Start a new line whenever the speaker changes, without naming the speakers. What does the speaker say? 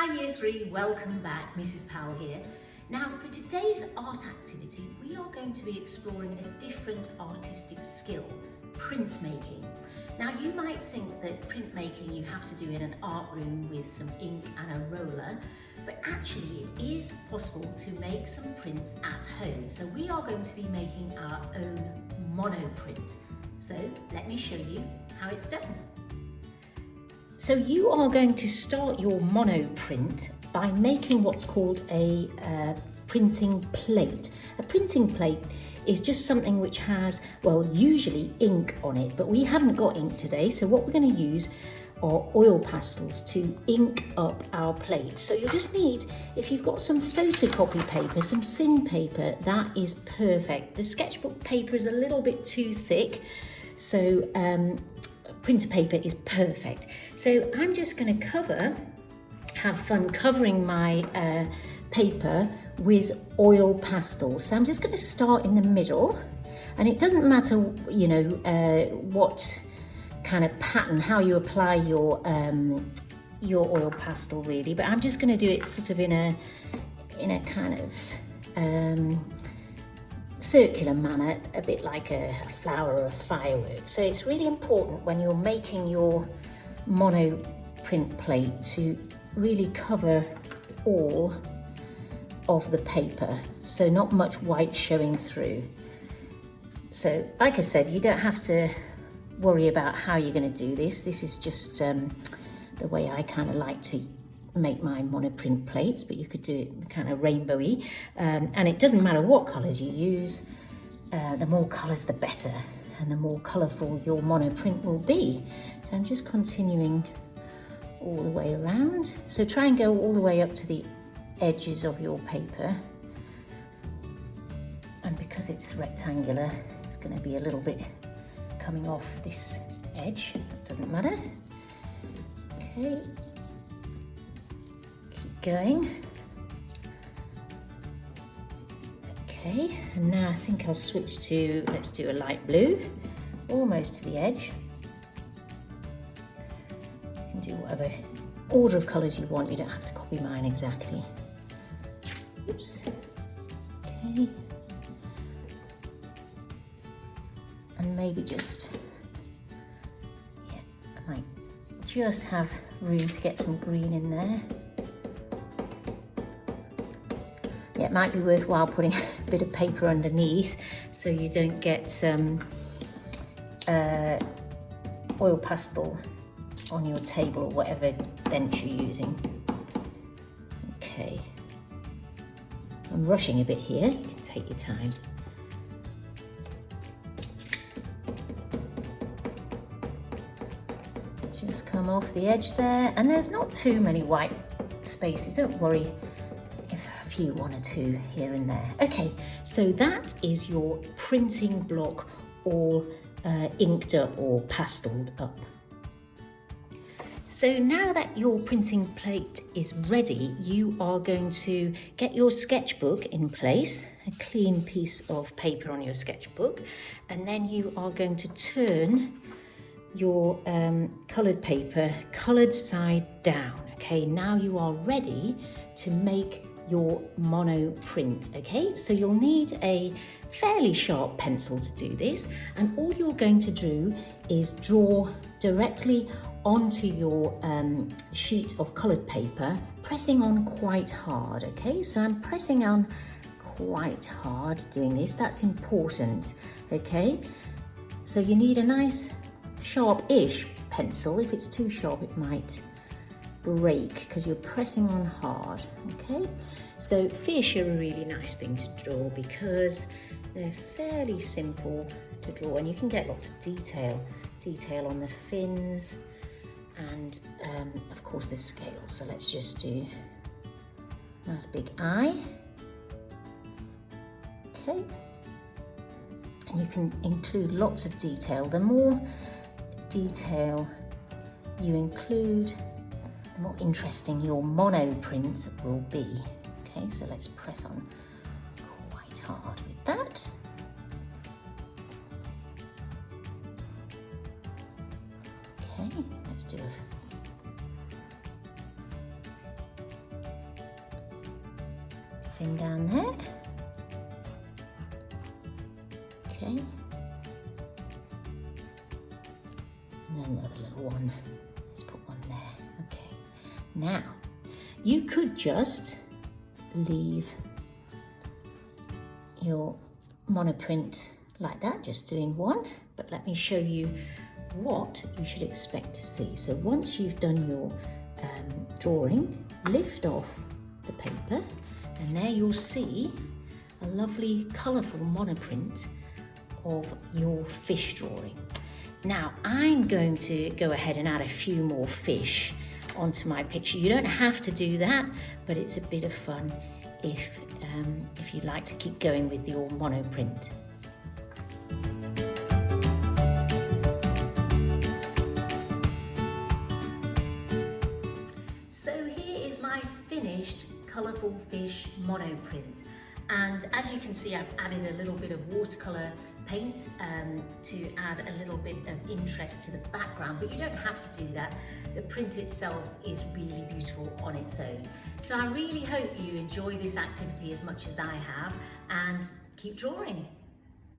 Hi Year 3, welcome back, Mrs Powell here. Now for today's art activity, we are going to be exploring a different artistic skill, printmaking. Now you might think that printmaking you have to do in an art room with some ink and a roller, but actually it is possible to make some prints at home. So we are going to be making our own monoprint. So let me show you how it's done. So you are going to start your monoprint by making what's called a printing plate. A printing plate is just something which has, well, usually ink on it, but we haven't got ink today. So what we're going to use are oil pastels to ink up our plate. So you'll just need, if you've got some photocopy paper, some thin paper, that is perfect. The sketchbook paper is a little bit too thick, so printer paper is perfect. So I'm just going to have fun covering my paper with oil pastels. So I'm just going to start in the middle, and it doesn't matter, you know, what kind of pattern, how you apply your oil pastel really, but I'm just going to do it sort of in a kind of circular manner, a bit like a flower or a firework. So it's really important when you're making your mono print plate to really cover all of the paper, so not much white showing through. So like I said, you don't have to worry about how you're going to do this. This is just the way I kind of like to make my monoprint plates, but you could do it kind of rainbowy, and it doesn't matter what colours you use. The more colours the better, and the more colourful your monoprint will be. So I'm just continuing all the way around. So try and go all the way up to the edges of your paper, and because it's rectangular, it's going to be a little bit coming off this edge. It doesn't matter. Okay. Going. Okay, and now I think I'll switch to, let's do a light blue, almost to the edge. You can do whatever order of colours you want, you don't have to copy mine exactly. Oops. Okay. And maybe just, yeah, I might just have room to get some green in there. Yeah, it might be worthwhile putting a bit of paper underneath so you don't get oil pastel on your table or whatever bench you're using. Okay, I'm rushing a bit here, you can take your time. Just come off the edge there, and there's not too many white spaces, don't worry. One or two here and there. Okay, so that is your printing block all inked up or pasteled up. So now that your printing plate is ready, you are going to get your sketchbook in place, a clean piece of paper on your sketchbook, and then you are going to turn your coloured paper coloured side down. Okay, now you are ready to make your mono print. Okay, so you'll need a fairly sharp pencil to do this, and all you're going to do is draw directly onto your sheet of coloured paper, pressing on quite hard. Okay, so I'm pressing on quite hard doing this, that's important. Okay, so you need a nice sharp-ish pencil. If it's too sharp it might break because you're pressing on hard. Okay, so fish are a really nice thing to draw because they're fairly simple to draw, and you can get lots of detail on the fins and of course the scales. So let's just do a nice big eye. Okay, and you can include lots of detail. The more detail you include, the more interesting your mono print will be. Okay, so let's press on quite hard with that. Okay, let's do nothing down there. Okay. And another little one. Let's put one there. Okay. Now, you could just leave your monoprint like that, just doing one, but let me show you what you should expect to see. So once you've done your drawing, lift off the paper, and there you'll see a lovely colourful monoprint of your fish drawing. Now I'm going to go ahead and add a few more fish onto my picture. You don't have to do that, but it's a bit of fun if you'd like to keep going with your monoprint. So here is my finished colourful fish monoprint, and as you can see, I've added a little bit of watercolour paint to add a little bit of interest to the background, but you don't have to do that. The print itself is really beautiful on its own. So I really hope you enjoy this activity as much as I have, and keep drawing.